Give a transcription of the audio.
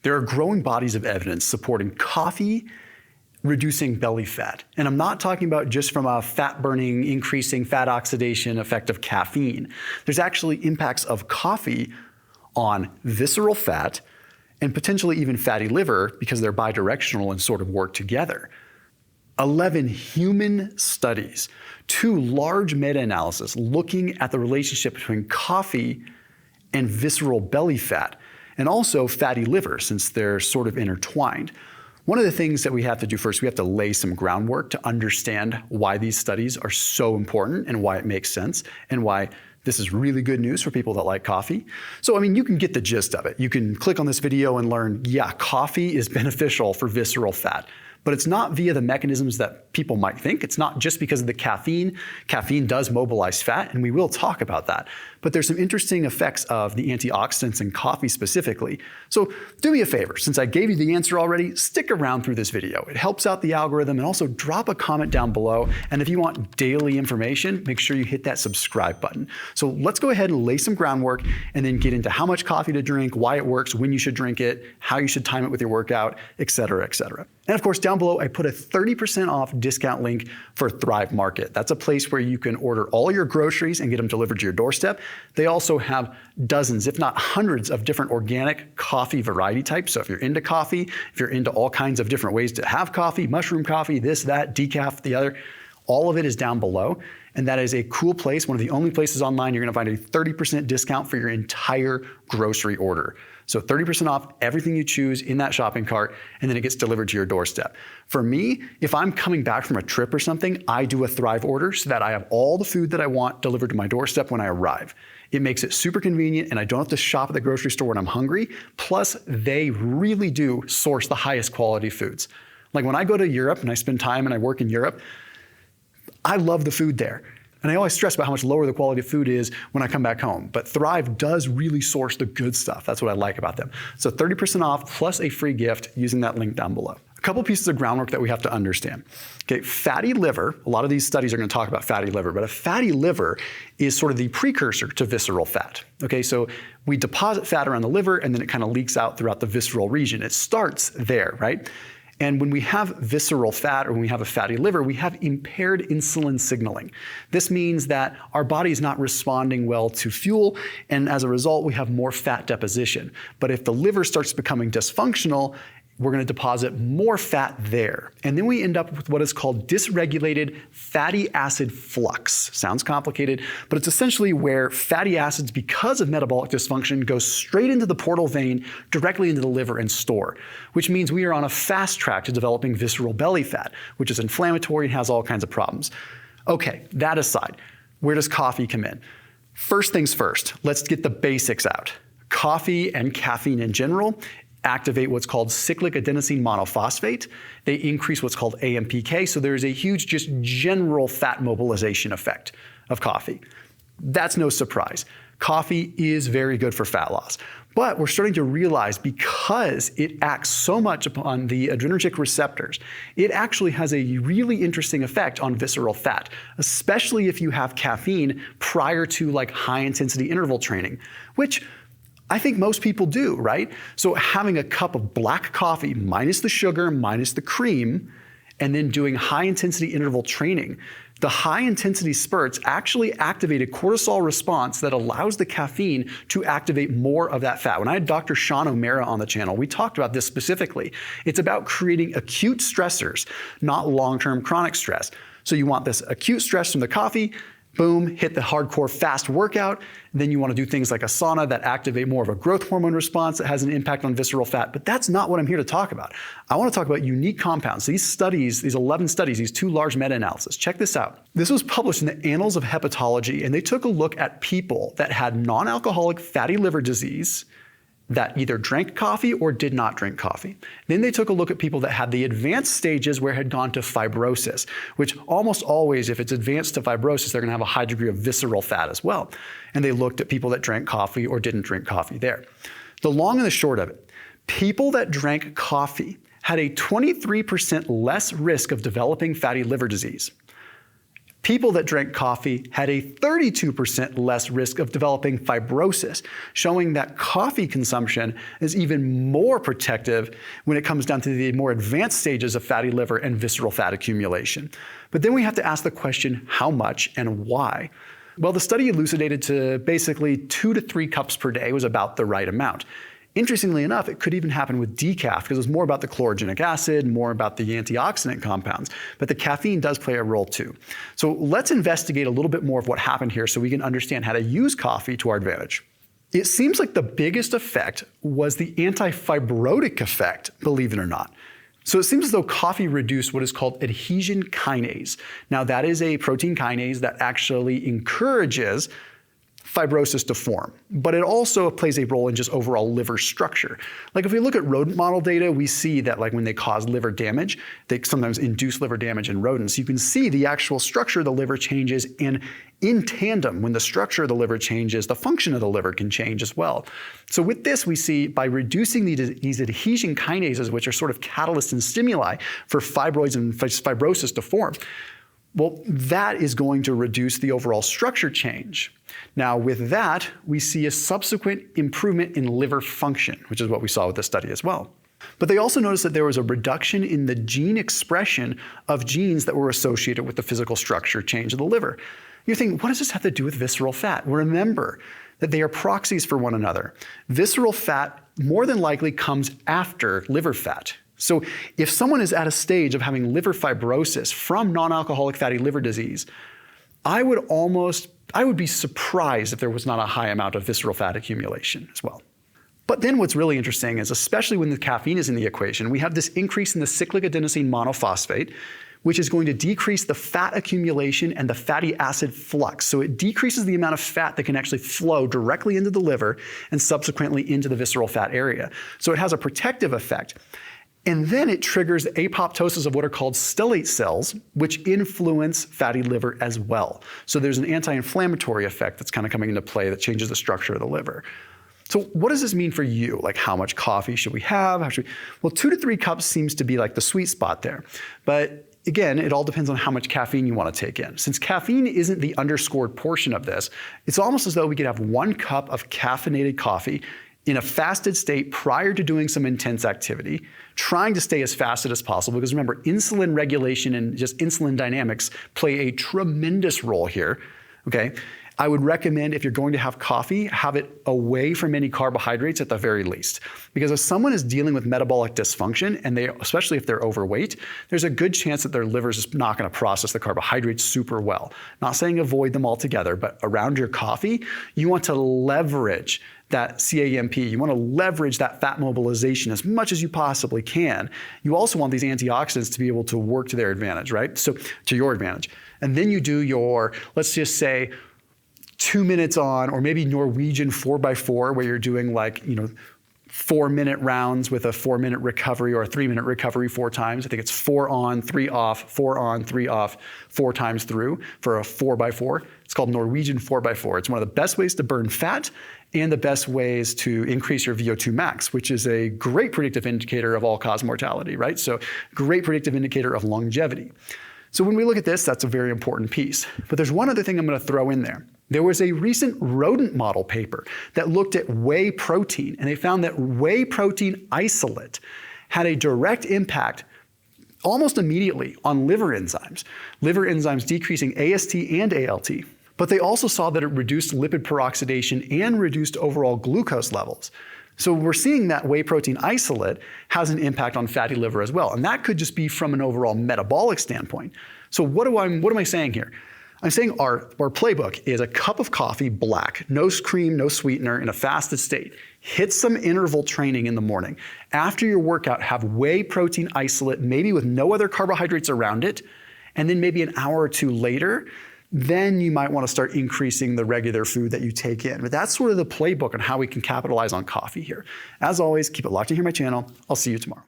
There are growing bodies of evidence supporting coffee reducing belly fat. And I'm not talking about just from a fat-burning, increasing fat oxidation effect of caffeine. There's actually impacts of coffee on visceral fat and potentially even fatty liver because they're bidirectional and sort of work together. 11 human studies, 2 large meta-analyses looking at the relationship between coffee and visceral belly fat, and also fatty liver, since they're sort of intertwined. One of the things that we have to do first, we have to lay some groundwork to understand why these studies are so important and why it makes sense and why this is really good news for people that like coffee. So, you can get the gist of it. You can click on this video and learn, yeah, coffee is beneficial for visceral fat. But it's not via the mechanisms that people might think. It's not just because of the caffeine. Caffeine does mobilize fat, and we will talk about that. But there's some interesting effects of the antioxidants in coffee specifically. So do me a favor, since I gave you the answer already, stick around through this video. It helps out the algorithm, and also drop a comment down below. And if you want daily information, make sure you hit that subscribe button. So let's go ahead and lay some groundwork and then get into how much coffee to drink, why it works, when you should drink it, how you should time it with your workout, et cetera, et cetera. And of course, down below, I put a 30% off discount link for Thrive Market. That's a place where you can order all your groceries and get them delivered to your doorstep. They also have dozens, if not hundreds, of different organic coffee variety types. So if you're into coffee, if you're into all kinds of different ways to have coffee, mushroom coffee, this, that, decaf, the other, all of it is down below. And that is a cool place, one of the only places online you're gonna find a 30% discount for your entire grocery order. So 30% off everything you choose in that shopping cart, and then it gets delivered to your doorstep. For me, if I'm coming back from a trip or something, I do a Thrive order so that I have all the food that I want delivered to my doorstep when I arrive. It makes it super convenient, and I don't have to shop at the grocery store when I'm hungry. Plus, they really do source the highest quality foods. Like when I go to Europe and I spend time and I work in Europe, I love the food there. And I always stress about how much lower the quality of food is when I come back home. But Thrive does really source the good stuff. That's what I like about them. So 30% off plus a free gift using that link down below. A couple pieces of groundwork that we have to understand. Okay, fatty liver, a lot of these studies are going to talk about fatty liver, but a fatty liver is sort of the precursor to visceral fat. Okay, so we deposit fat around the liver and then it kind of leaks out throughout the visceral region. It starts there, right? And when we have visceral fat or when we have a fatty liver, we have impaired insulin signaling. This means that our body is not responding well to fuel, and as a result, we have more fat deposition. But if the liver starts becoming dysfunctional, we're going to deposit more fat there. And then we end up with what is called dysregulated fatty acid flux. Sounds complicated, but it's essentially where fatty acids, because of metabolic dysfunction, go straight into the portal vein, directly into the liver and store, which means we are on a fast track to developing visceral belly fat, which is inflammatory and has all kinds of problems. Okay, that aside, where does coffee come in? First things first, let's get the basics out. Coffee and caffeine in general activate what's called cyclic adenosine monophosphate. They increase what's called AMPK, so there's a huge just general fat mobilization effect of coffee. That's no surprise. Coffee is very good for fat loss. But we're starting to realize because it acts so much upon the adrenergic receptors, it actually has a really interesting effect on visceral fat, especially if you have caffeine prior to like high intensity interval training, which I think most people do, right? So having a cup of black coffee minus the sugar, minus the cream, and then doing high intensity interval training, the high intensity spurts actually activate a cortisol response that allows the caffeine to activate more of that fat. When I had Dr. Sean O'Mara on the channel, we talked about this specifically. It's about creating acute stressors, not long-term chronic stress. So you want this acute stress from the coffee, boom, hit the hardcore fast workout. Then you want to do things like a sauna that activate more of a growth hormone response that has an impact on visceral fat. But that's not what I'm here to talk about. I want to talk about unique compounds. These studies, these 11 studies, these 2 large meta-analyses. Check this out. This was published in the Annals of Hepatology, and they took a look at people that had non-alcoholic fatty liver disease that either drank coffee or did not drink coffee. Then they took a look at people that had the advanced stages where it had gone to fibrosis, which almost always, if it's advanced to fibrosis, they're gonna have a high degree of visceral fat as well. And they looked at people that drank coffee or didn't drink coffee there. The long and the short of it, people that drank coffee had a 23% less risk of developing fatty liver disease. People that drank coffee had a 32% less risk of developing fibrosis, showing that coffee consumption is even more protective when it comes down to the more advanced stages of fatty liver and visceral fat accumulation. But then we have to ask the question, how much and why? Well, the study elucidated to basically 2 to 3 cups per day was about the right amount. Interestingly enough, it could even happen with decaf because it's more about the chlorogenic acid, more about the antioxidant compounds, but the caffeine does play a role too. So let's investigate a little bit more of what happened here so we can understand how to use coffee to our advantage. It seems like the biggest effect was the anti-fibrotic effect, believe it or not. So it seems as though coffee reduced what is called adhesion kinase. Now that is a protein kinase that actually encourages fibrosis to form, but it also plays a role in just overall liver structure. Like if we look at rodent model data, we see that like when they cause liver damage, they sometimes induce liver damage in rodents. You can see the actual structure of the liver changes, and in tandem, when the structure of the liver changes, the function of the liver can change as well. So with this, we see by reducing these adhesion kinases, which are sort of catalysts and stimuli for fibroids and fibrosis to form, well, that is going to reduce the overall structure change. Now, with that, we see a subsequent improvement in liver function, which is what we saw with this study as well. But they also noticed that there was a reduction in the gene expression of genes that were associated with the physical structure change of the liver. You're thinking, what does this have to do with visceral fat? Well, remember that they are proxies for one another. Visceral fat more than likely comes after liver fat. So if someone is at a stage of having liver fibrosis from non-alcoholic fatty liver disease, I would be surprised if there was not a high amount of visceral fat accumulation as well. But then what's really interesting is, especially when the caffeine is in the equation, we have this increase in the cyclic adenosine monophosphate, which is going to decrease the fat accumulation and the fatty acid flux. So it decreases the amount of fat that can actually flow directly into the liver and subsequently into the visceral fat area. So it has a protective effect. And then it triggers apoptosis of what are called stellate cells, which influence fatty liver as well. So there's an anti-inflammatory effect that's kind of coming into play that changes the structure of the liver. So what does this mean for you? Like, how much coffee should we have? Well, 2 to 3 cups seems to be like the sweet spot there. But again, it all depends on how much caffeine you want to take in. Since caffeine isn't the underscored portion of this, it's almost as though we could have 1 cup of caffeinated coffee in a fasted state prior to doing some intense activity, trying to stay as fasted as possible, because remember, insulin regulation and just insulin dynamics play a tremendous role here, okay? I would recommend, if you're going to have coffee, have it away from any carbohydrates at the very least. Because if someone is dealing with metabolic dysfunction, and especially if they're overweight, there's a good chance that their liver is just not going to process the carbohydrates super well. Not saying avoid them altogether, but around your coffee, you want to leverage that CAMP. You want to leverage that fat mobilization as much as you possibly can. You also want these antioxidants to be able to work to their advantage, right? So to your advantage. And then you do your, let's just say, 2 minutes on, or maybe Norwegian 4x4, where you're doing 4-minute rounds with a 4-minute recovery or a 3-minute recovery 4 times. I think it's 4 on, 3 off, 4 on, 3 off, 4 times through for a 4x4. It's called Norwegian 4x4. It's one of the best ways to burn fat and the best ways to increase your VO2 max, which is a great predictive indicator of all-cause mortality, right? So great predictive indicator of longevity. So when we look at this, that's a very important piece. But there's one other thing I'm going to throw in there. There was a recent rodent model paper that looked at whey protein, and they found that whey protein isolate had a direct impact almost immediately on liver enzymes decreasing AST and ALT. But they also saw that it reduced lipid peroxidation and reduced overall glucose levels. So we're seeing that whey protein isolate has an impact on fatty liver as well. And that could just be from an overall metabolic standpoint. So what am I saying here? I'm saying our playbook is a cup of coffee black, no cream, no sweetener, in a fasted state. Hit some interval training in the morning. After your workout, have whey protein isolate, maybe with no other carbohydrates around it. And then maybe an hour or 2 later, then you might want to start increasing the regular food that you take in. But that's sort of the playbook on how we can capitalize on coffee here. As always, keep it locked in here on my channel. I'll see you tomorrow.